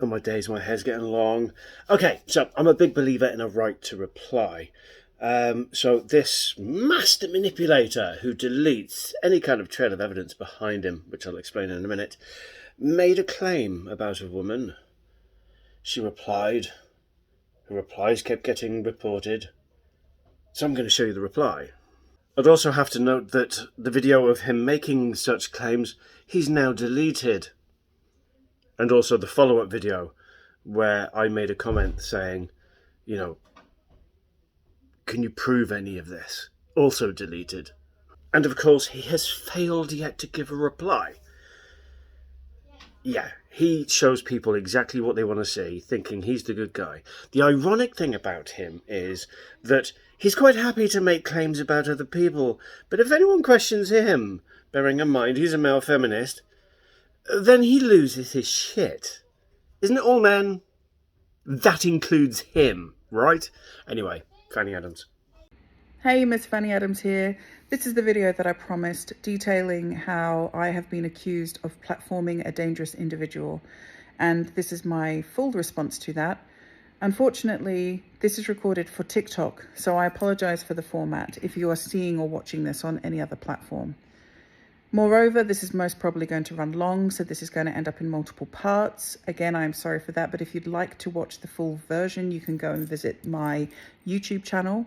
Oh my days, my hair's getting long. Okay, so I'm a big believer in a right to reply. So this master manipulator who deletes any kind of trail of evidence behind him, which I'll explain in a minute, made a claim about a woman. She replied. Her replies kept getting reported. So I'm going to show you the reply. I'd also have to note that the video of him making such claims, he's now deleted. And also the follow-up video where I made a comment saying, you know, can you prove any of this? Also deleted. And of course, he has failed yet to give a reply. Yeah, he shows people exactly what they want to see, thinking he's the good guy. The ironic thing about him is that he's quite happy to make claims about other people, but if anyone questions him, bearing in mind he's a male feminist, then he loses his shit. Isn't it all men? That includes him, right? Anyway, Fanny Adams. Hey, Miss Fanny Adams here. This is the video that I promised detailing how I have been accused of platforming a dangerous individual. And this is my full response to that. Unfortunately, this is recorded for TikTok, so I apologize for the format if you are seeing or watching this on any other platform. Moreover, this is most probably going to run long, so this is going to end up in multiple parts. Again, I'm sorry for that, but if you'd like to watch the full version, you can go and visit my YouTube channel.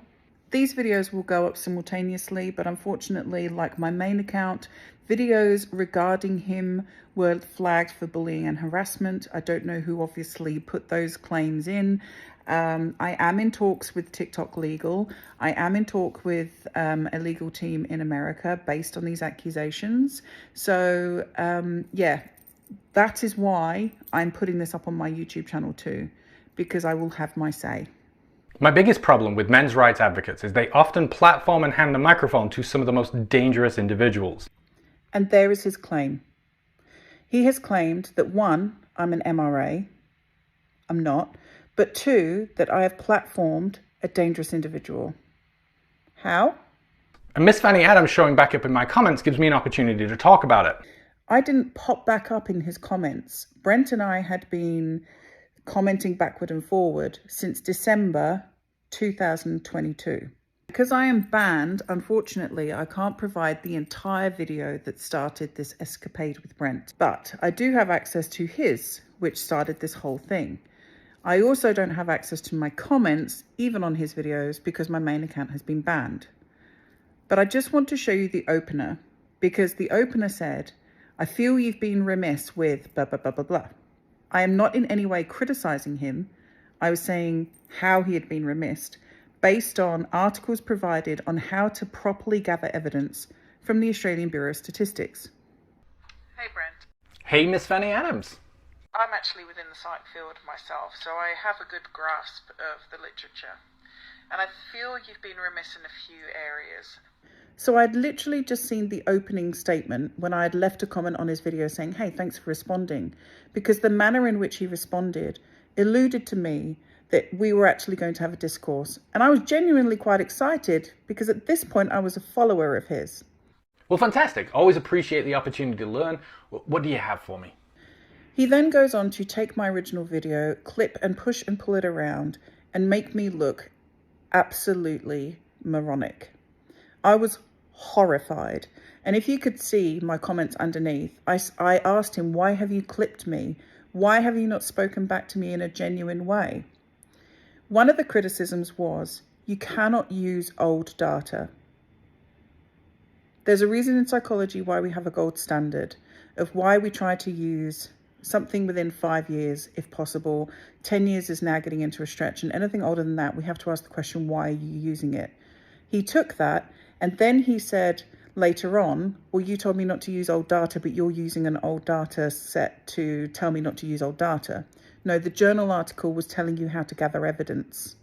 These videos will go up simultaneously, but unfortunately, like my main account, videos regarding him were flagged for bullying and harassment. I don't know who obviously put those claims in. I am in talks with TikTok Legal. I am in talk with a legal team in America based on these accusations. So yeah, that is why I'm putting this up on my YouTube channel too, because I will have my say. My biggest problem with men's rights advocates is they often platform and hand the microphone to some of the most dangerous individuals. And there is his claim. He has claimed that 1, I'm an MRA. I'm not. But 2, that I have platformed a dangerous individual. How? And Miss Fanny Adams showing back up in my comments gives me an opportunity to talk about it. I didn't pop back up in his comments. Brent and I had been commenting backward and forward since December 2022. Because I am banned, unfortunately, I can't provide the entire video that started this escapade with Brent. But I do have access to his, which started this whole thing. I also don't have access to my comments, even on his videos, because my main account has been banned. But I just want to show you the opener, because the opener said, I feel you've been remiss with blah, blah, blah, blah, blah. I am not in any way criticizing him. I was saying how he had been remiss based on articles provided on how to properly gather evidence from the Australian Bureau of Statistics. Hey, Brent. Hey, Miss Fanny Adams. I'm actually within the psych field myself, so I have a good grasp of the literature. And I feel you've been remiss in a few areas. So I'd literally just seen the opening statement when I had left a comment on his video saying, hey, thanks for responding. Because the manner in which he responded alluded to me that we were actually going to have a discourse. And I was genuinely quite excited because at this point I was a follower of his. Well, fantastic. Always appreciate the opportunity to learn. What do you have for me? He then goes on to take my original video, clip and push and pull it around and make me look absolutely moronic. I was horrified. And if you could see my comments underneath, I asked him, why have you clipped me? Why have you not spoken back to me in a genuine way? One of the criticisms was, you cannot use old data. There's a reason in psychology why we have a gold standard of why we try to use something within 5 years, if possible. 10 years is now getting into a stretch, and anything older than that, we have to ask the question, why are you using it? He took that, and then he said later on, well, you told me not to use old data, but you're using an old data set to tell me not to use old data. No, the journal article was telling you how to gather evidence.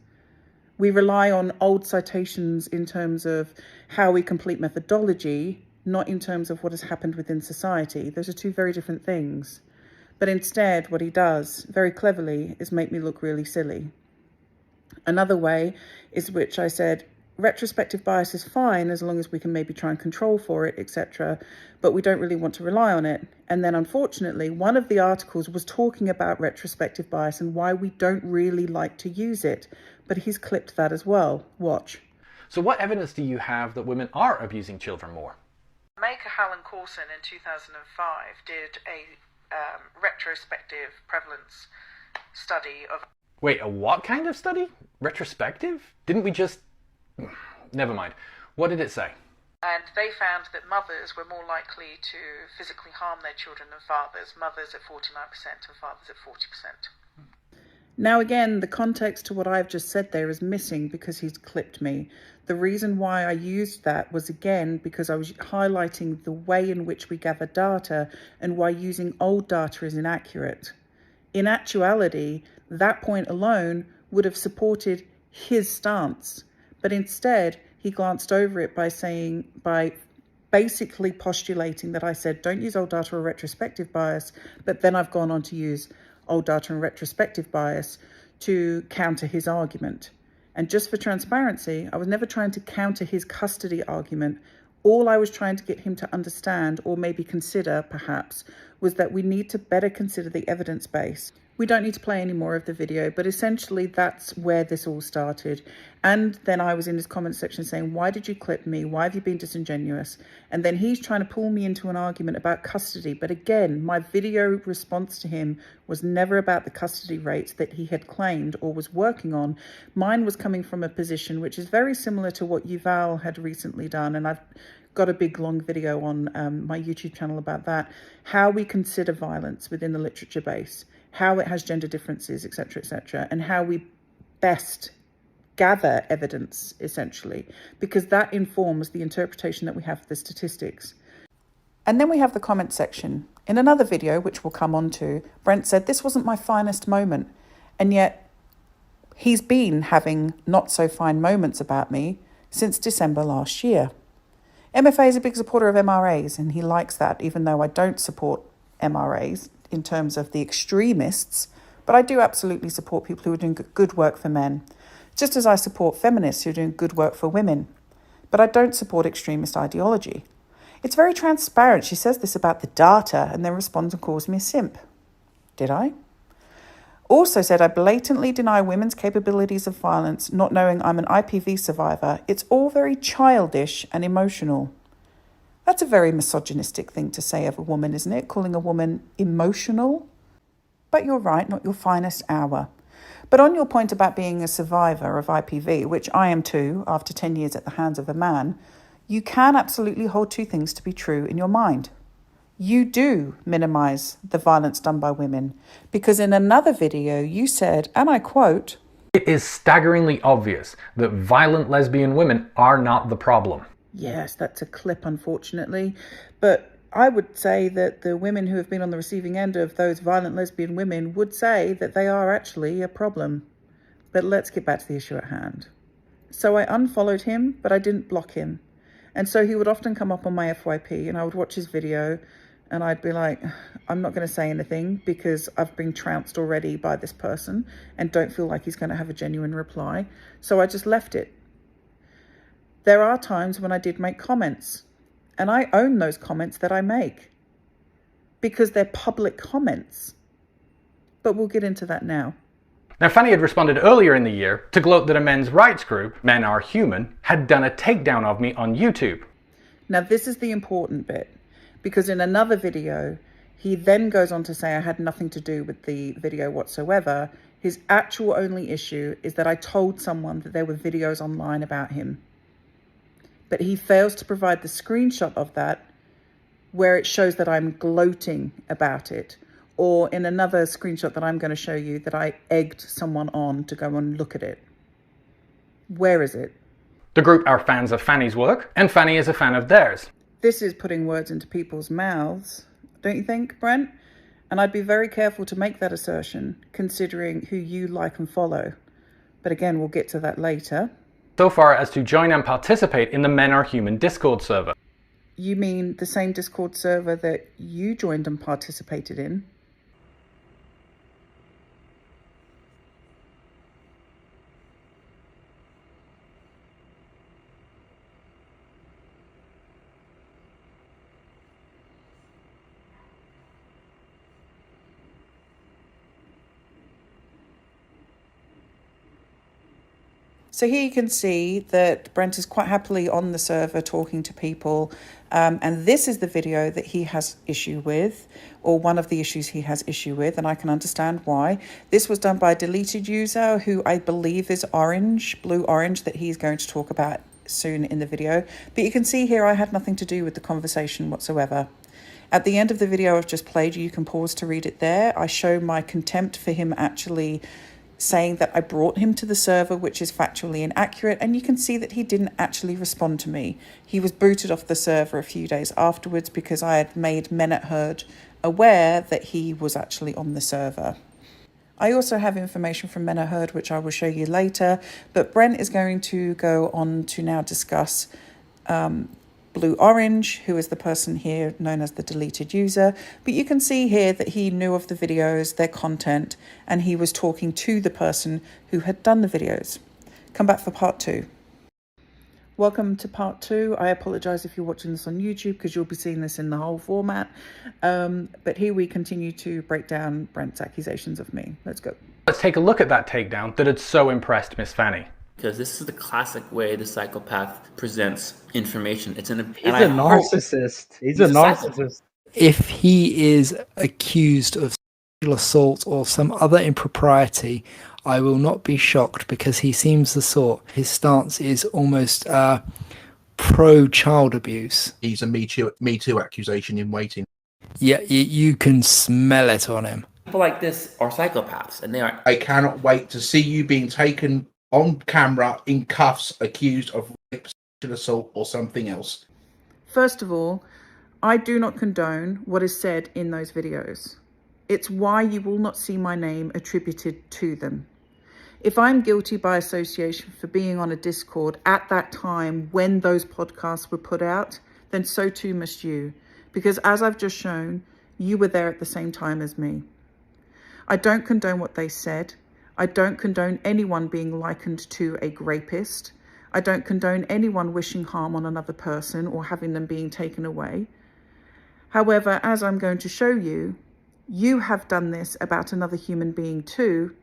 We rely on old citations in terms of how we complete methodology, not in terms of what has happened within society. Those are two very different things. But instead, what he does, very cleverly, is make me look really silly. Another way is which I said, retrospective bias is fine as long as we can maybe try and control for it, etc. But we don't really want to rely on it. And then unfortunately, one of the articles was talking about retrospective bias and why we don't really like to use it. But he's clipped that as well. Watch. So what evidence do you have that women are abusing children more? Maker Hallen Coulson in 2005 did a retrospective prevalence study of... Wait, a what kind of study? Retrospective? Didn't we just... Never mind. What did it say? And they found that mothers were more likely to physically harm their children than fathers. Mothers at 49% and fathers at 40%. Now again, the context to what I've just said there is missing because he's clipped me. The reason why I used that was again because I was highlighting the way in which we gather data and why using old data is inaccurate. In actuality, that point alone would have supported his stance, but instead he glanced over it by basically postulating that I said don't use old data or retrospective bias, but then I've gone on to use old data and retrospective bias to counter his argument. And just for transparency, I was never trying to counter his custody argument. All I was trying to get him to understand, or maybe consider perhaps, was that we need to better consider the evidence base. We don't need to play any more of the video, but essentially that's where this all started. And then I was in his comment section saying, why did you clip me? Why have you been disingenuous? And then he's trying to pull me into an argument about custody. But again, my video response to him was never about the custody rates that he had claimed or was working on. Mine was coming from a position which is very similar to what Yuval had recently done. And I've got a big long video on my YouTube channel about that, how we consider violence within the literature base, how it has gender differences, etc., and how we best gather evidence, essentially, because that informs the interpretation that we have of the statistics. And then we have the comment section. In another video, which we'll come on to, Brent said, this wasn't my finest moment. And yet he's been having not so fine moments about me since December last year. MFA is a big supporter of MRAs, and he likes that, even though I don't support MRAs in terms of the extremists, but I do absolutely support people who are doing good work for men, just as I support feminists who are doing good work for women. But I don't support extremist ideology. It's very transparent. She says this about the data and then responds and calls me a simp. Did I? Also said I blatantly deny women's capabilities of violence, not knowing I'm an IPV survivor. It's all very childish and emotional. That's a very misogynistic thing to say of a woman, isn't it? Calling a woman emotional? But you're right, not your finest hour. But on your point about being a survivor of IPV, which I am too, after 10 years at the hands of a man, you can absolutely hold two things to be true in your mind. You do minimize the violence done by women, because in another video you said, and I quote, "It is staggeringly obvious that violent lesbian women are not the problem." Yes, that's a clip, unfortunately. But I would say that the women who have been on the receiving end of those violent lesbian women would say that they are actually a problem. But let's get back to the issue at hand. So I unfollowed him, but I didn't block him. And so he would often come up on my FYP and I would watch his video and I'd be like, I'm not going to say anything because I've been trounced already by this person and don't feel like he's going to have a genuine reply. So I just left it. There are times when I did make comments, and I own those comments that I make because they're public comments. But we'll get into that now. Now, Fanny had responded earlier in the year to gloat that a men's rights group, Men Are Human, had done a takedown of me on YouTube. Now, this is the important bit, because in another video, he then goes on to say I had nothing to do with the video whatsoever. His actual only issue is that I told someone that there were videos online about him. But he fails to provide the screenshot of that where it shows that I'm gloating about it. Or in another screenshot that I'm going to show you that I egged someone on to go and look at it. Where is it? The group are fans of Fanny's work, and Fanny is a fan of theirs. This is putting words into people's mouths, don't you think, Brent? And I'd be very careful to make that assertion, considering who you like and follow. But again, we'll get to that later. So far as to join and participate in the Men Are Human Discord server. You mean the same Discord server that you joined and participated in? So here you can see that Brent is quite happily on the server talking to people. And this is the video that he has issue with, or one of the issues he has issue with, and I can understand why. This was done by a deleted user who I believe is orange, blue orange, that he's going to talk about soon in the video. But you can see here I had nothing to do with the conversation whatsoever. At the end of the video I've just played, you can pause to read it there. I show my contempt for him actually saying that I brought him to the server, which is factually inaccurate, and you can see that he didn't actually respond to me. He was booted off the server a few days afterwards because I had made Men at Herd aware that he was actually on the server. I also have information from Men at Herd, which I will show you later, but Brent is going to go on to now discuss Blue Orange, who is the person here known as the deleted user. But you can see here that he knew of the videos, their content, and he was talking to the person who had done the videos. Come back for part 2. Welcome to part 2. I apologize if you're watching this on YouTube because you'll be seeing this in the whole format. But here we continue to break down Brent's accusations of me. Let's go. Let's take a look at that takedown that had so impressed Miss Fanny. Because this is the classic way the psychopath presents information. It's He's a narcissist. He's a narcissist. If he is accused of sexual assault or some other impropriety, I will not be shocked because he seems the sort. His stance is almost pro-child abuse. He's a Me Too accusation in waiting. Yeah, you can smell it on him. People like this are psychopaths, and they are. I cannot wait to see you being taken on camera in cuffs, accused of rape, sexual assault, or something else. First of all, I do not condone what is said in those videos. It's why you will not see my name attributed to them. If I'm guilty by association for being on a Discord at that time when those podcasts were put out, then so too must you. Because as I've just shown, you were there at the same time as me. I don't condone what they said. I don't condone anyone being likened to a rapist. I don't condone anyone wishing harm on another person or having them being taken away. However, as I'm going to show you, you have done this about another human being too.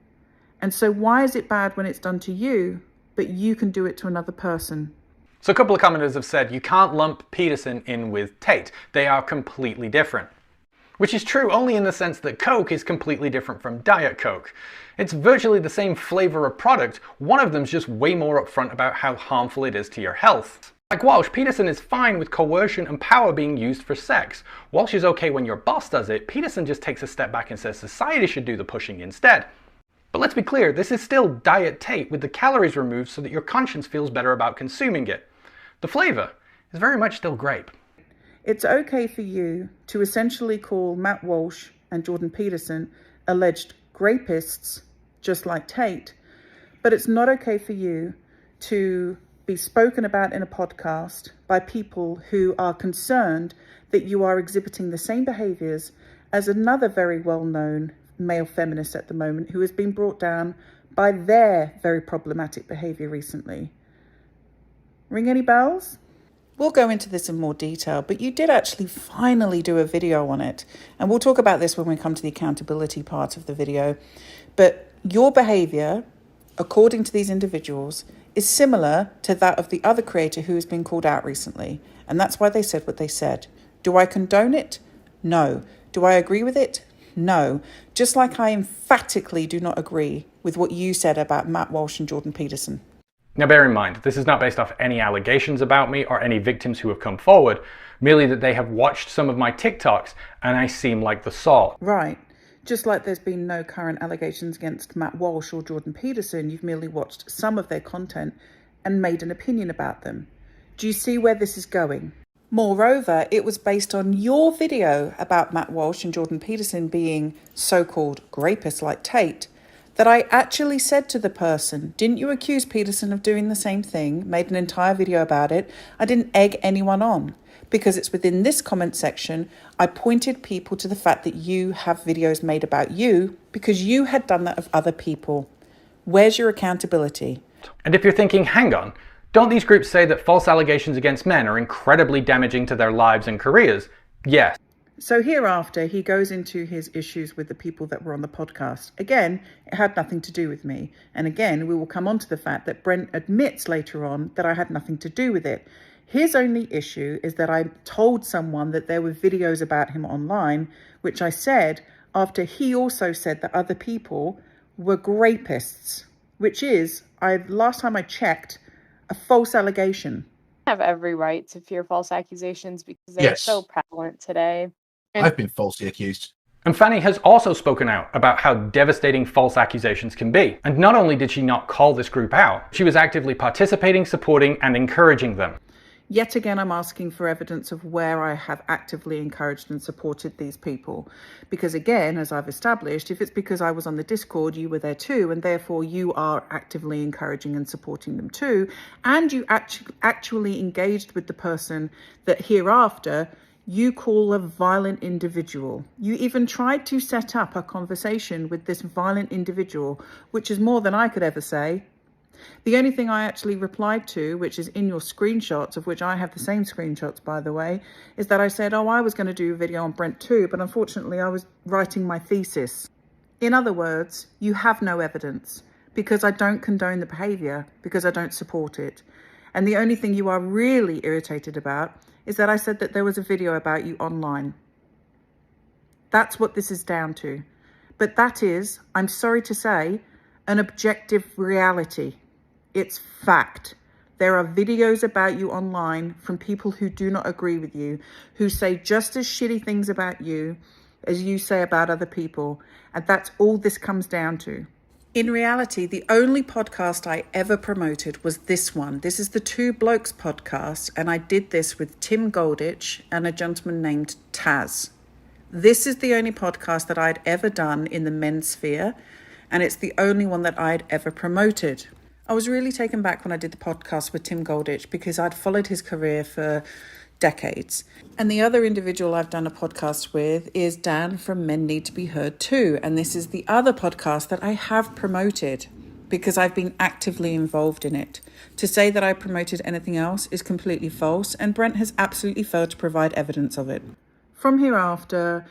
And so why is it bad when it's done to you, but you can do it to another person? So a couple of commenters have said you can't lump Peterson in with Tate. They are completely different. Which is true only in the sense that Coke is completely different from Diet Coke. It's virtually the same flavour of product, one of them's just way more upfront about how harmful it is to your health. Like Walsh, Peterson is fine with coercion and power being used for sex. Walsh is okay when your boss does it, Peterson just takes a step back and says society should do the pushing instead. But let's be clear, this is still Diet Tate with the calories removed so that your conscience feels better about consuming it. The flavour is very much still grape. It's okay for you to essentially call Matt Walsh and Jordan Peterson alleged rapists, just like Tate, but it's not okay for you to be spoken about in a podcast by people who are concerned that you are exhibiting the same behaviours as another very well-known male feminist at the moment who has been brought down by their very problematic behaviour recently. Ring any bells? We'll go into this in more detail, but you did actually finally do a video on it. And we'll talk about this when we come to the accountability part of the video. But your behaviour, according to these individuals, is similar to that of the other creator who has been called out recently. And that's why they said what they said. Do I condone it? No. Do I agree with it? No. Just like I emphatically do not agree with what you said about Matt Walsh and Jordan Peterson. Now bear in mind, this is not based off any allegations about me or any victims who have come forward, merely that they have watched some of my TikToks and I seem like the Saul. Right. Just like there's been no current allegations against Matt Walsh or Jordan Peterson, you've merely watched some of their content and made an opinion about them. Do you see where this is going? Moreover, it was based on your video about Matt Walsh and Jordan Peterson being so-called rapists like Tate that I actually said to the person, didn't you accuse Peterson of doing the same thing? Made an entire video about it. I didn't egg anyone on because it's within this comment section. I pointed people to the fact that you have videos made about you because you had done that of other people. Where's your accountability? And if you're thinking, hang on, don't these groups say that false allegations against men are incredibly damaging to their lives and careers? Yes. So hereafter, he goes into his issues with the people that were on the podcast. Again, it had nothing to do with me. And again, we will come on to the fact that Brent admits later on that I had nothing to do with it. His only issue is that I told someone that there were videos about him online, which I said after he also said that other people were rapists, which is, last time I checked, a false allegation. Have every right to fear false accusations because they're so prevalent today. I've been falsely accused. And Fanny has also spoken out about how devastating false accusations can be. And not only did she not call this group out, she was actively participating, supporting, and encouraging them. Yet again, I'm asking for evidence of where I have actively encouraged and supported these people. Because again, as I've established, if it's because I was on the Discord, you were there too, and therefore you are actively encouraging and supporting them too, and you actually engaged with the person that hereafter you call a violent individual. You even tried to set up a conversation with this violent individual, which is more than I could ever say. The only thing I actually replied to, which is in your screenshots, of which I have the same screenshots, by the way, is that I said, oh, I was going to do a video on Brent too, but unfortunately I was writing my thesis. In other words, you have no evidence because I don't condone the behavior, because I don't support it. And the only thing you are really irritated about is that I said that there was a video about you online. That's what this is down to. But that is, I'm sorry to say, an objective reality. It's fact. There are videos about you online from people who do not agree with you, who say just as shitty things about you as you say about other people. And that's all this comes down to. In reality, the only podcast I ever promoted was this one. This is the Two Blokes podcast, and I did this with Tim Golditch and a gentleman named Taz. This is the only podcast that I'd ever done in the men's sphere, and it's the only one that I'd ever promoted. I was really taken back when I did the podcast with Tim Golditch because I'd followed his career for decades. And the other individual I've done a podcast with is Dan from Men Need to Be Heard Too. And this is the other podcast that I have promoted because I've been actively involved in it. To say that I promoted anything else is completely false, and Brent has absolutely failed to provide evidence of it. From hereafter,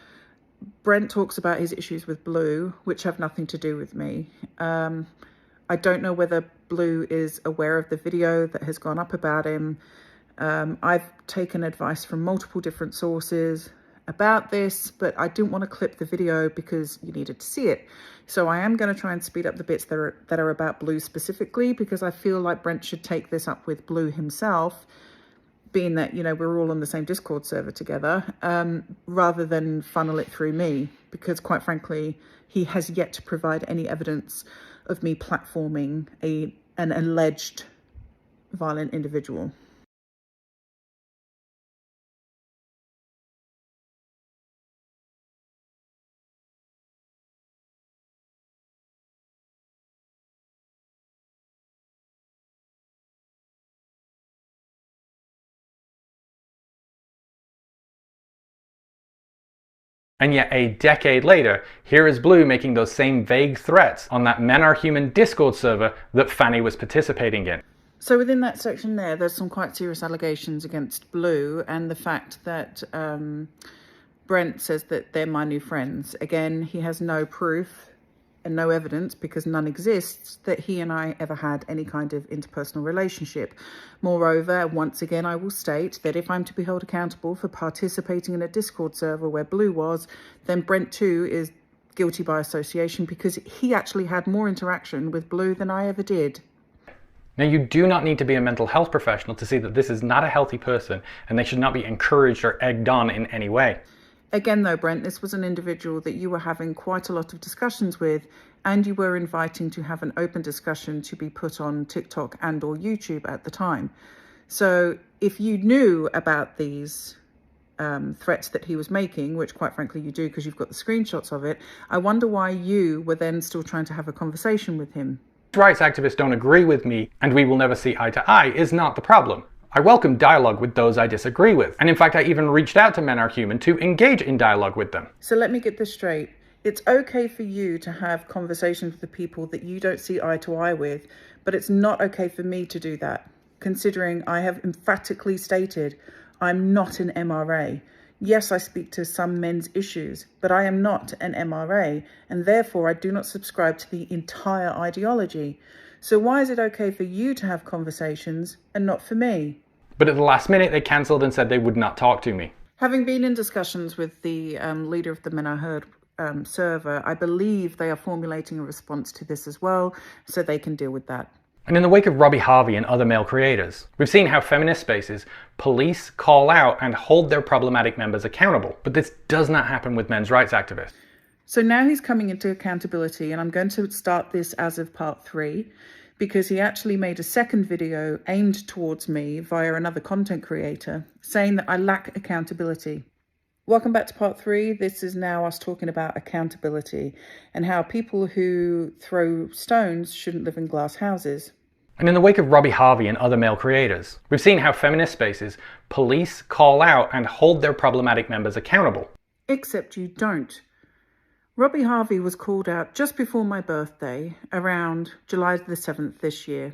Brent talks about his issues with Blue, which have nothing to do with me. I don't know whether Blue is aware of the video that has gone up about him. I've taken advice from multiple different sources about this, but I didn't want to clip the video because you needed to see it. So I am going to try and speed up the bits that are about Blue specifically, because I feel like Brent should take this up with Blue himself, being that, you know, we're all on the same Discord server together, rather than funnel it through me, because quite frankly, he has yet to provide any evidence of me platforming an alleged violent individual. And yet a decade later, here is Blue making those same vague threats on that Men Are Human Discord server that Fanny was participating in. So within that section there's some quite serious allegations against Blue, and the fact that Brent says that they're my new friends. Again, he has no proof and no evidence, because none exists, that he and I ever had any kind of interpersonal relationship. Moreover, once again, I will state that if I'm to be held accountable for participating in a Discord server where Blue was, then Brent too is guilty by association, because he actually had more interaction with Blue than I ever did. Now, you do not need to be a mental health professional to see that this is not a healthy person, and they should not be encouraged or egged on in any way. Again, though, Brent, this was an individual that you were having quite a lot of discussions with, and you were inviting to have an open discussion to be put on TikTok and or YouTube at the time. So if you knew about these threats that he was making, which quite frankly you do because you've got the screenshots of it, I wonder why you were then still trying to have a conversation with him. Rights activists don't agree with me and we will never see eye to eye is not the problem. I welcome dialogue with those I disagree with. And in fact, I even reached out to Men Are Human to engage in dialogue with them. So let me get this straight. It's okay for you to have conversations with the people that you don't see eye to eye with, but it's not okay for me to do that, considering I have emphatically stated I'm not an MRA. Yes, I speak to some men's issues, but I am not an MRA, and therefore I do not subscribe to the entire ideology. So why is it okay for you to have conversations and not for me? But at the last minute, they cancelled and said they would not talk to me. Having been in discussions with the leader of the Men I Heard server, I believe they are formulating a response to this as well, so they can deal with that. And in the wake of Robbie Harvey and other male creators, we've seen how feminist spaces police, call out and hold their problematic members accountable. But this does not happen with men's rights activists. So now he's coming into accountability, and I'm going to start this as of part 3, because he actually made a second video aimed towards me via another content creator, saying that I lack accountability. Welcome back to part 3. This is now us talking about accountability and how people who throw stones shouldn't live in glass houses. And in the wake of Robbie Harvey and other male creators, we've seen how feminist spaces police, call out and hold their problematic members accountable. Except you don't. Robbie Harvey was called out just before my birthday, around July the 7th this year.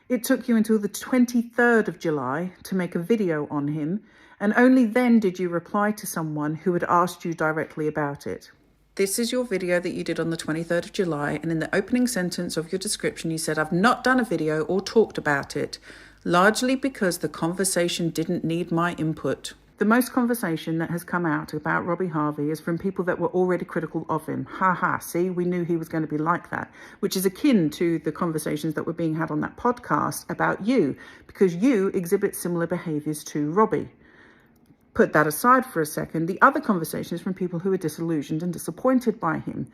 It took you until the 23rd of July to make a video on him, and only then did you reply to someone who had asked you directly about it. This is your video that you did on the 23rd of July, and in the opening sentence of your description you said, "I've not done a video or talked about it, largely because the conversation didn't need my input." The most conversation that has come out about Robbie Harvey is from people that were already critical of him. See, we knew he was going to be like that, which is akin to the conversations that were being had on that podcast about you, because you exhibit similar behaviours to Robbie. Put that aside for a second. The other conversation is from people who are disillusioned and disappointed by him.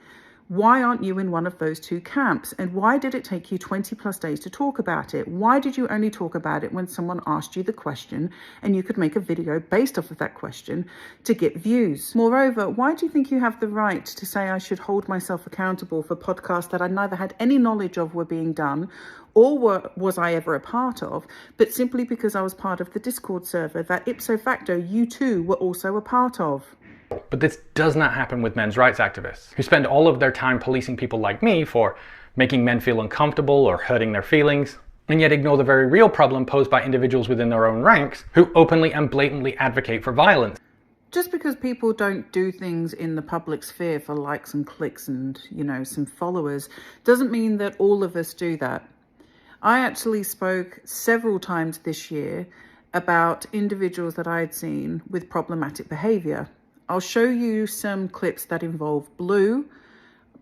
Why aren't you in one of those two camps? And why did it take you 20 plus days to talk about it? Why did you only talk about it when someone asked you the question and you could make a video based off of that question to get views? Moreover, why do you think you have the right to say I should hold myself accountable for podcasts that I neither had any knowledge of were being done or was I ever a part of, but simply because I was part of the Discord server that ipso facto you too were also a part of? But this does not happen with men's rights activists, who spend all of their time policing people like me for making men feel uncomfortable or hurting their feelings, and yet ignore the very real problem posed by individuals within their own ranks who openly and blatantly advocate for violence. Just because people don't do things in the public sphere for likes and clicks and, some followers, doesn't mean that all of us do that. I actually spoke several times this year about individuals that I had seen with problematic behaviour. I'll show you some clips that involve Blue,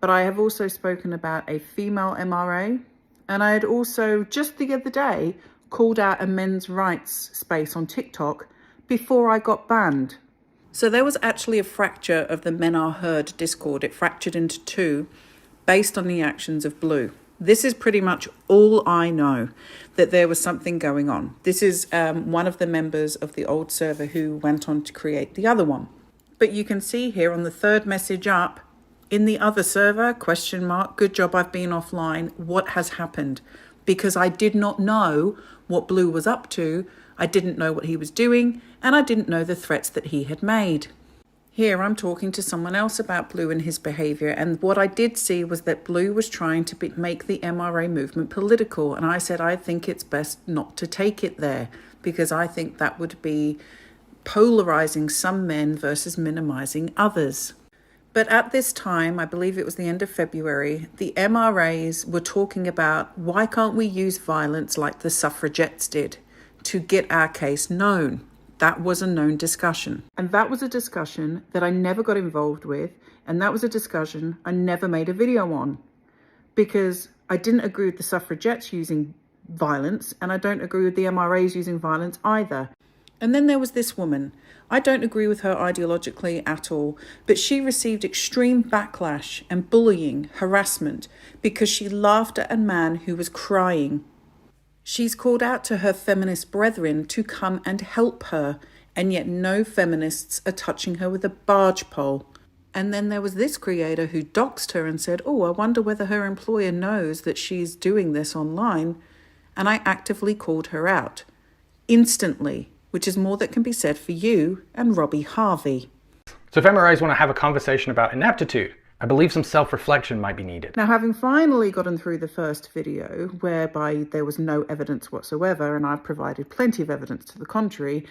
but I have also spoken about a female MRA, and I had also just the other day called out a men's rights space on TikTok before I got banned. So there was actually a fracture of the Men Are Heard Discord. It fractured into two based on the actions of Blue. This is pretty much all I know, that there was something going on. This is one of the members of the old server who went on to create the other one. But you can see here on the third message up, in the other server, ? Good job I've been offline. What has happened? Because I did not know what Blue was up to. I didn't know what he was doing, and I didn't know the threats that he had made. Here I'm talking to someone else about Blue and his behaviour, and what I did see was that Blue was trying to make the MRA movement political, and I said I think it's best not to take it there, because I think that would be polarising some men versus minimising others. But at this time, I believe it was the end of February, the MRAs were talking about why can't we use violence like the suffragettes did to get our case known. That was a known discussion. And that was a discussion that I never got involved with. And that was a discussion I never made a video on, because I didn't agree with the suffragettes using violence, and I don't agree with the MRAs using violence either. And then there was this woman. I don't agree with her ideologically at all, but she received extreme backlash and bullying, harassment, because she laughed at a man who was crying. She's called out to her feminist brethren to come and help her, and yet no feminists are touching her with a barge pole. And then there was this creator who doxed her and said, I wonder whether her employer knows that she's doing this online. And I actively called her out. Instantly, which is more that can be said for you and Robbie Harvey. So if MRAs want to have a conversation about ineptitude, I believe some self-reflection might be needed. Now, having finally gotten through the first video, whereby there was no evidence whatsoever, and I've provided plenty of evidence to the contrary,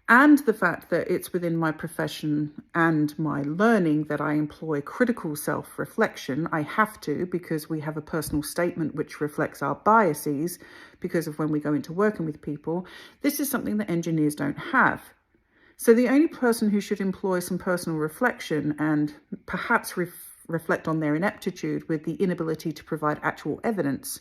and the fact that it's within my profession and my learning that I employ critical self-reflection. I have to, because we have a personal statement which reflects our biases because of when we go into working with people. This is something that engineers don't have. So the only person who should employ some personal reflection and perhaps reflect on their ineptitude with the inability to provide actual evidence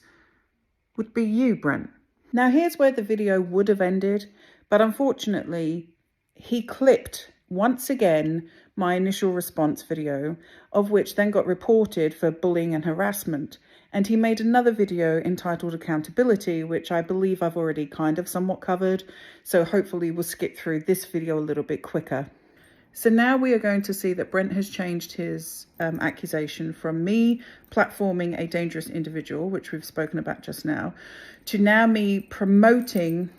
would be you, Brent. Now, here's where the video would have ended, but unfortunately, he clipped once again my initial response video, of which then got reported for bullying and harassment. And he made another video entitled Accountability, which I believe I've already kind of somewhat covered. So hopefully we'll skip through this video a little bit quicker. So now we are going to see that Brent has changed his accusation from me platforming a dangerous individual, which we've spoken about just now, to now me promoting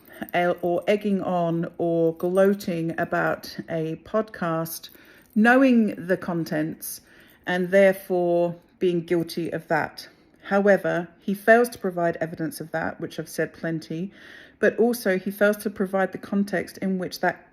or egging on or gloating about a podcast, knowing the contents and therefore being guilty of that. However, he fails to provide evidence of that, which I've said plenty, but also he fails to provide the context in which that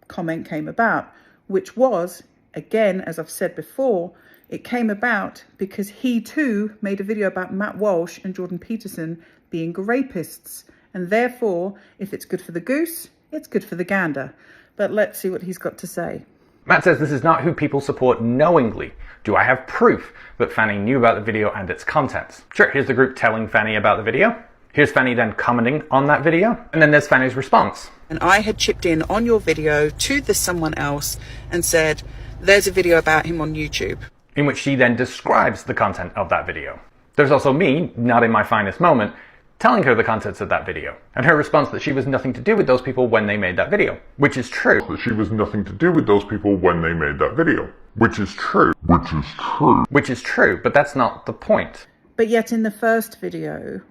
comment came about, which was, again, as I've said before, it came about because he too made a video about Matt Walsh and Jordan Peterson being rapists. And therefore, if it's good for the goose, it's good for the gander. But let's see what he's got to say. Matt says this is not who people support knowingly. Do I have proof that Fanny knew about the video and its contents? Sure, here's the group telling Fanny about the video. Here's Fanny then commenting on that video. And then there's Fanny's response. And I had chipped in on your video to this someone else and said, there's a video about him on YouTube. In which she then describes the content of that video. There's also me, not in my finest moment, telling her the contents of that video. And her response that she was nothing to do with those people when they made that video. Which is true. That she was nothing to do with those people when they made that video. Which is true. Which is true. Which is true, but that's not the point. But yet in the first video,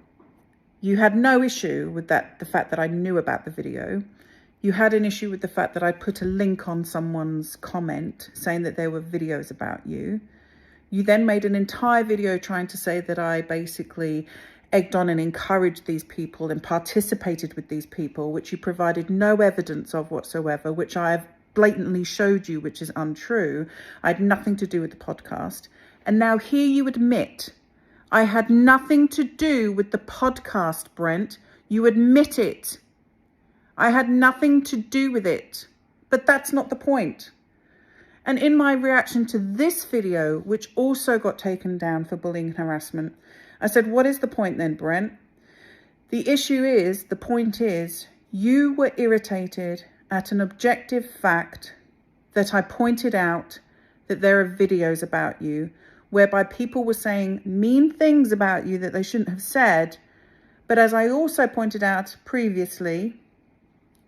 you had no issue with that, the fact that I knew about the video. You had an issue with the fact that I put a link on someone's comment saying that there were videos about you. You then made an entire video trying to say that I basically egged on and encouraged these people and participated with these people, which you provided no evidence of whatsoever, which I have blatantly showed you, which is untrue. I had nothing to do with the podcast. And now here you admit I had nothing to do with the podcast, Brent. You admit it. I had nothing to do with it. But that's not the point. And in my reaction to this video, which also got taken down for bullying and harassment, I said, what is the point then, Brent? The point is, you were irritated at an objective fact that I pointed out that there are videos about you, whereby people were saying mean things about you that they shouldn't have said. But as I also pointed out previously,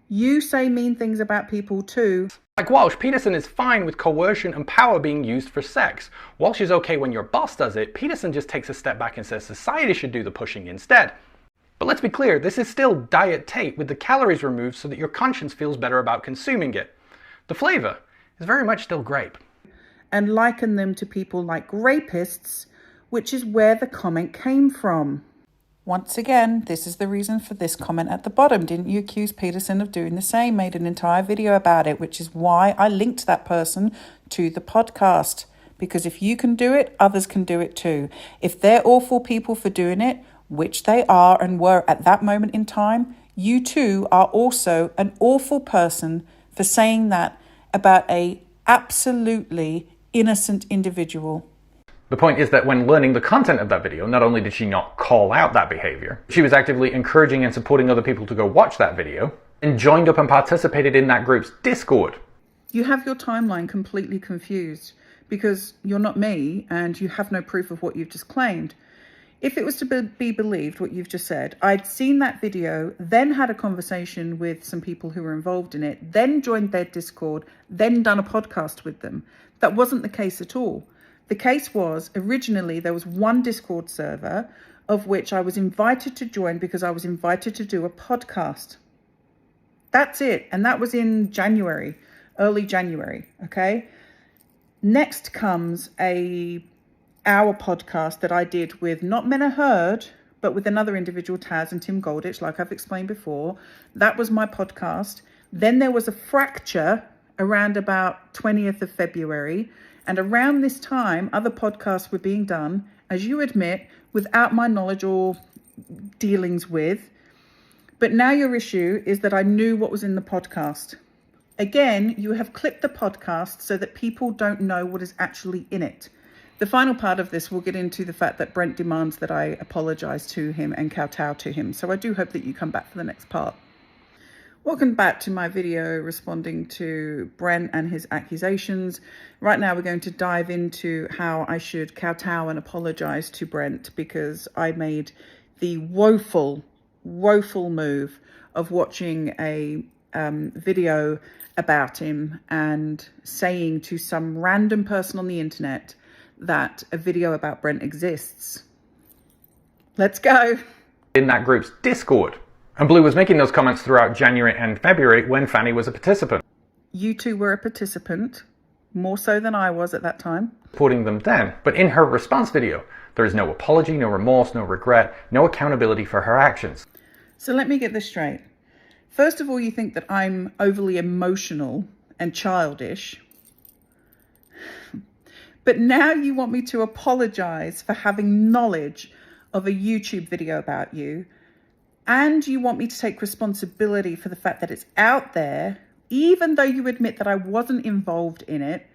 you say mean things about people too. Like Walsh, Peterson is fine with coercion and power being used for sex. Walsh is okay when your boss does it. Peterson just takes a step back and says society should do the pushing instead. But let's be clear, this is still diet Tate with the calories removed so that your conscience feels better about consuming it. The flavour is very much still grape. And liken them to people like rapists, which is where the comment came from. Once again, this is the reason for this comment at the bottom. Didn't you accuse Peterson of doing the same? Made an entire video about it, which is why I linked that person to the podcast. Because if you can do it, others can do it too. If they're awful people for doing it, which they are and were at that moment in time, you too are also an awful person for saying that about a absolutely innocent individual. The point is that when learning the content of that video, not only did she not call out that behaviour, she was actively encouraging and supporting other people to go watch that video and joined up and participated in that group's Discord. You have your timeline completely confused because you're not me and you have no proof of what you've just claimed. If it was to be believed what you've just said, I'd seen that video, then had a conversation with some people who were involved in it, then joined their Discord, then done a podcast with them. That wasn't the case at all. The case was, originally, there was one Discord server of which I was invited to join because I was invited to do a podcast. That's it. And that was in January, early January, okay? Next comes our podcast that I did with not Men Are Heard, but with another individual, Taz and Tim Golditch, like I've explained before. That was my podcast. Then there was a fracture around about 20th of February. And around this time, other podcasts were being done, as you admit, without my knowledge or dealings with. But now your issue is that I knew what was in the podcast. Again, you have clipped the podcast so that people don't know what is actually in it. The final part of this will get into the fact that Brent demands that I apologize to him and kowtow to him. So I do hope that you come back for the next part. Welcome back to my video responding to Brent and his accusations. Right now we're going to dive into how I should kowtow and apologize to Brent, because I made the woeful move of watching a video about him and saying to some random person on the internet that a video about Brent exists. Let's go. In that group's Discord. And Blue was making those comments throughout January and February when Fanny was a participant. You two were a participant, more so than I was at that time. Supporting them then, but in her response video, there is no apology, no remorse, no regret, no accountability for her actions. So let me get this straight. First of all, you think that I'm overly emotional and childish. But now you want me to apologize for having knowledge of a YouTube video about you. And you want me to take responsibility for the fact that it's out there, even though you admit that I wasn't involved in it,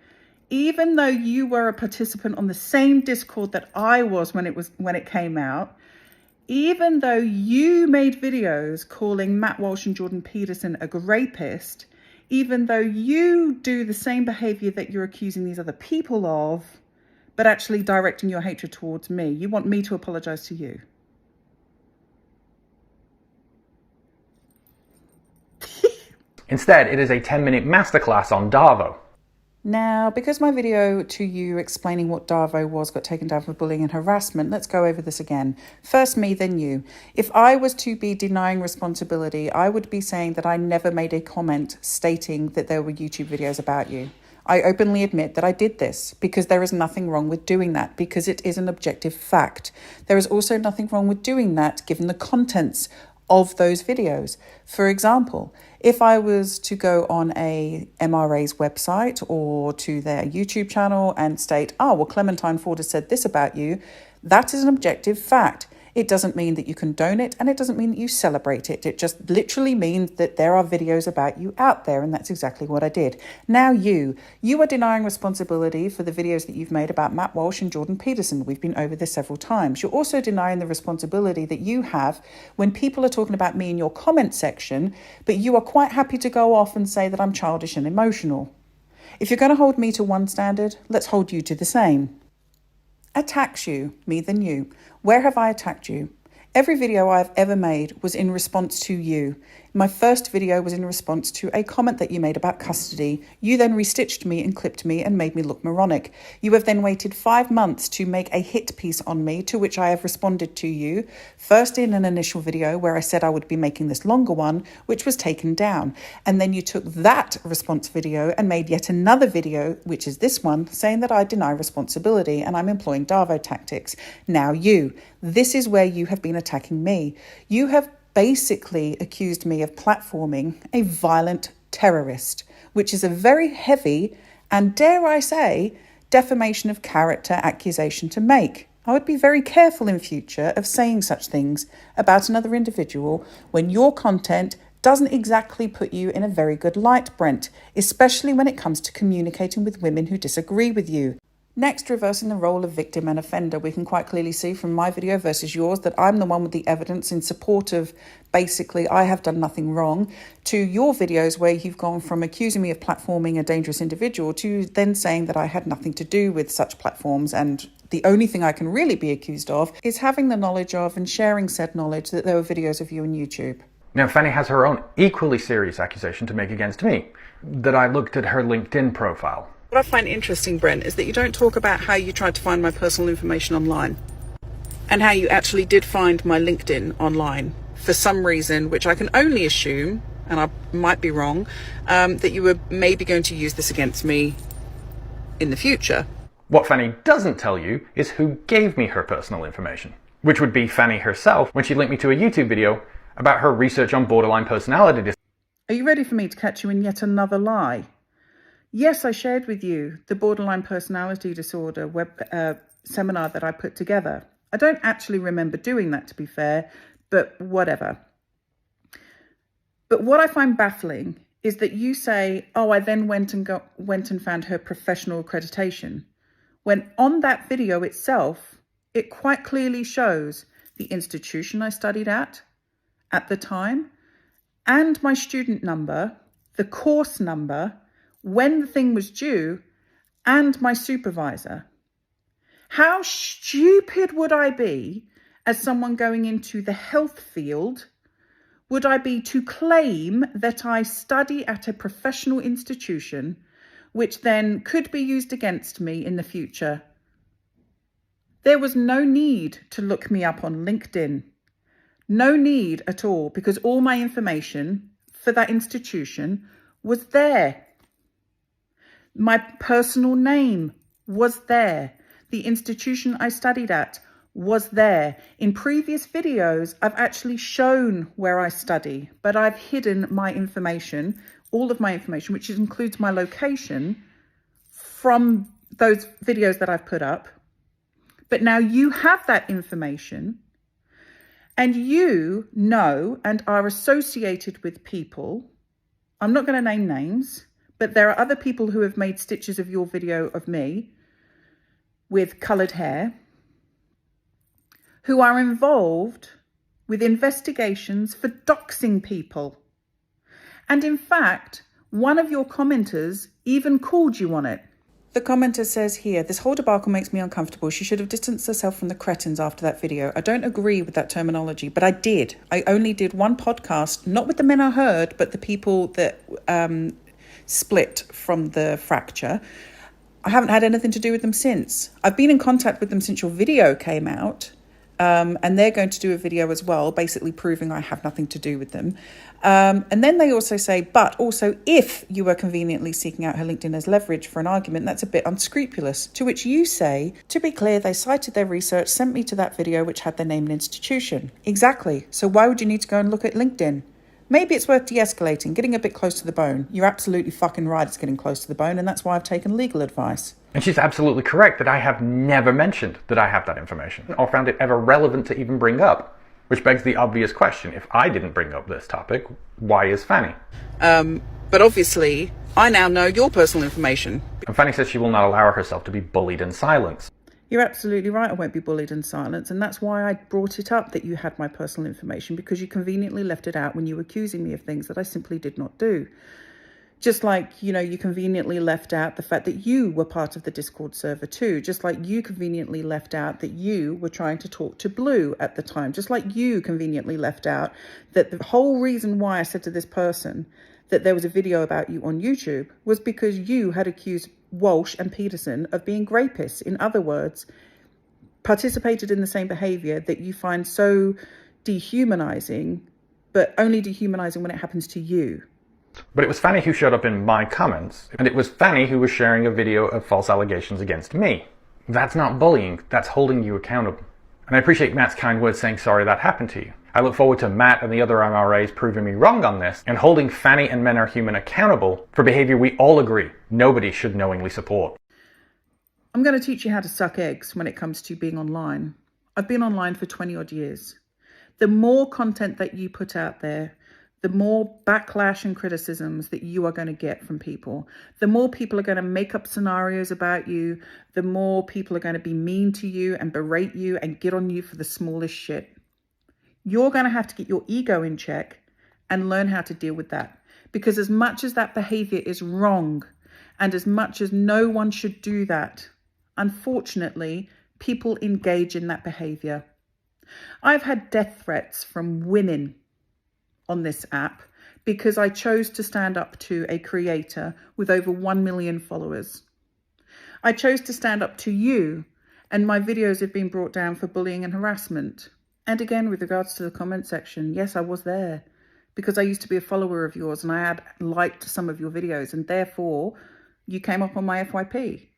even though you were a participant on the same Discord that I was when it came out, even though you made videos calling Matt Walsh and Jordan Peterson a rapist, even though you do the same behavior that you're accusing these other people of, but actually directing your hatred towards me. You want me to apologize to you. Instead, it is a 10-minute masterclass on DARVO. Now, because my video to you explaining what DARVO was got taken down for bullying and harassment, let's go over this again. First me, then you. If I was to be denying responsibility, I would be saying that I never made a comment stating that there were YouTube videos about you. I openly admit that I did this because there is nothing wrong with doing that, because it is an objective fact. There is also nothing wrong with doing that given the contents of those videos. For example, if I was to go on a MRA's website or to their YouTube channel and state, oh, well, Clementine Ford has said this about you, that is an objective fact. It doesn't mean that you condone it, and it doesn't mean that you celebrate it. It just literally means that there are videos about you out there, and that's exactly what I did. Now you are denying responsibility for the videos that you've made about Matt Walsh and Jordan Peterson. We've been over this several times. You're also denying the responsibility that you have when people are talking about me in your comment section, but you are quite happy to go off and say that I'm childish and emotional. If you're going to hold me to one standard, let's hold you to the same. Attacks you, me than you. Where have I attacked you? Every video I've ever made was in response to you. My first video was in response to a comment that you made about custody. You then restitched me and clipped me and made me look moronic. You have then waited 5 months to make a hit piece on me, to which I have responded to you. First in an initial video where I said I would be making this longer one, which was taken down. And then you took that response video and made yet another video, which is this one, saying that I deny responsibility and I'm employing DARVO tactics. Now this is where you have been attacking me. You have basically accused me of platforming a violent terrorist, which is a very heavy and, dare I say, defamation of character accusation to make. I would be very careful in future of saying such things about another individual when your content doesn't exactly put you in a very good light, Brent, especially when it comes to communicating with women who disagree with you. Next, reversing the role of victim and offender. We can quite clearly see from my video versus yours that I'm the one with the evidence in support of basically I have done nothing wrong, to your videos where you've gone from accusing me of platforming a dangerous individual to then saying that I had nothing to do with such platforms, and the only thing I can really be accused of is having the knowledge of and sharing said knowledge that there were videos of you on YouTube. Now, Fanny has her own equally serious accusation to make against me, that I looked at her LinkedIn profile. What I find interesting, Brent, is that you don't talk about how you tried to find my personal information online and how you actually did find my LinkedIn online for some reason, which I can only assume, and I might be wrong, that you were maybe going to use this against me in the future. What Fanny doesn't tell you is who gave me her personal information, which would be Fanny herself when she linked me to a YouTube video about her research on borderline personality disorder. Are you ready for me to catch you in yet another lie? Yes, I shared with you the borderline personality disorder seminar that I put together. I don't actually remember doing that, to be fair, but whatever. But what I find baffling is that you say, oh, I then went and found her professional accreditation, when on that video itself, it quite clearly shows the institution I studied at the time, and my student number, the course number, when the thing was due, and my supervisor. How stupid would I be as someone going into the health field? Would I be to claim that I study at a professional institution, which then could be used against me in the future? There was no need to look me up on LinkedIn. No need at all, because all my information for that institution was there. My personal name was there. The institution I studied at was there. In previous videos, I've actually shown where I study, but I've hidden my information, all of my information, which includes my location, from those videos that I've put up. But now you have that information, and you know and are associated with people. I'm not going to name names, but there are other people who have made stitches of your video of me with coloured hair, who are involved with investigations for doxing people. And in fact, one of your commenters even called you on it. The commenter says here, this whole debacle makes me uncomfortable. She should have distanced herself from the cretins after that video. I don't agree with that terminology, but I did. I only did one podcast, not with the men I heard, but the people that split from the fracture. I haven't had anything to do with them since. I've been in contact with them since your video came out. And they're going to do a video as well, basically proving I have nothing to do with them. And then they also say, but also if you were conveniently seeking out her LinkedIn as leverage for an argument, that's a bit unscrupulous. To which you say, to be clear, they cited their research, sent me to that video, which had their name and institution. Exactly. So why would you need to go and look at LinkedIn? Maybe it's worth de-escalating, getting a bit close to the bone. You're absolutely fucking right, it's getting close to the bone, and that's why I've taken legal advice. And she's absolutely correct that I have never mentioned that I have that information, or found it ever relevant to even bring up. Which begs the obvious question, if I didn't bring up this topic, why is Fanny? But obviously, I now know your personal information. And Fanny says she will not allow herself to be bullied and silenced. You're absolutely right, I won't be bullied and silenced, and that's why I brought it up that you had my personal information, because you conveniently left it out when you were accusing me of things that I simply did not do. Just like, you know, you conveniently left out the fact that you were part of the Discord server too. Just like you conveniently left out that you were trying to talk to Blue at the time. Just like you conveniently left out that the whole reason why I said to this person that there was a video about you on YouTube was because you had accused Walsh and Peterson of being rapists. In other words, participated in the same behaviour that you find so dehumanising, but only dehumanising when it happens to you. But it was Fanny who showed up in my comments, and it was Fanny who was sharing a video of false allegations against me. That's not bullying, that's holding you accountable. And I appreciate Matt's kind words saying sorry that happened to you. I look forward to Matt and the other MRAs proving me wrong on this, and holding Fanny and Men Are Human accountable for behaviour we all agree nobody should knowingly support. I'm going to teach you how to suck eggs when it comes to being online. I've been online for 20 odd years. The more content that you put out there, the more backlash and criticisms that you are going to get from people. The more people are going to make up scenarios about you, the more people are going to be mean to you and berate you and get on you for the smallest shit. You're going to have to get your ego in check and learn how to deal with that. Because as much as that behavior is wrong, and as much as no one should do that, unfortunately, people engage in that behavior. I've had death threats from women on this app because I chose to stand up to a creator with over 1 million followers. I chose to stand up to you, and my videos have been brought down for bullying and harassment. And again, with regards to the comment section, yes, I was there because I used to be a follower of yours and I had liked some of your videos, and therefore you came up on my FYP.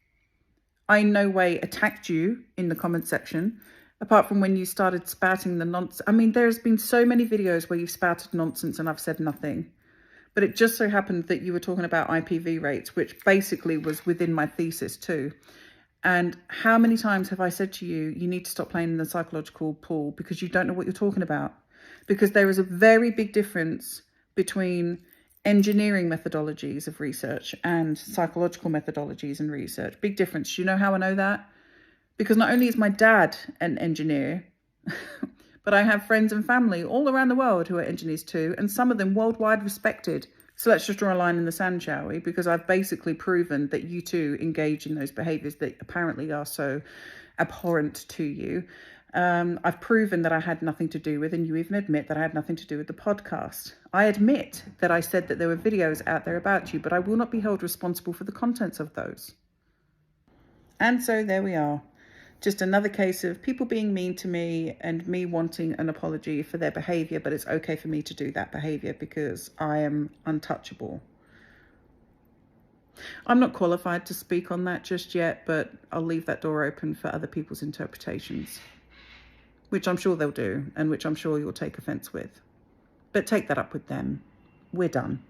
I in no way attacked you in the comment section, apart from when you started spouting the nonsense. I mean, there's been so many videos where you've spouted nonsense and I've said nothing. But it just so happened that you were talking about IPV rates, which basically was within my thesis too. And how many times have I said to you, you need to stop playing in the psychological pool because you don't know what you're talking about? Because there is a very big difference between engineering methodologies of research and psychological methodologies in research. Big difference. Do you know how I know that? Because not only is my dad an engineer, but I have friends and family all around the world who are engineers too, and some of them worldwide respected. So let's just draw a line in the sand, shall we? Because I've basically proven that you too engage in those behaviors that apparently are so abhorrent to you. I've proven that I had nothing to do with, and you even admit that I had nothing to do with the podcast. I admit that I said that there were videos out there about you, but I will not be held responsible for the contents of those. And so there we are. Just another case of people being mean to me and me wanting an apology for their behavior, but it's okay for me to do that behavior because I am untouchable. I'm not qualified to speak on that just yet, but I'll leave that door open for other people's interpretations, which I'm sure they'll do and which I'm sure you'll take offense with. But take that up with them. We're done.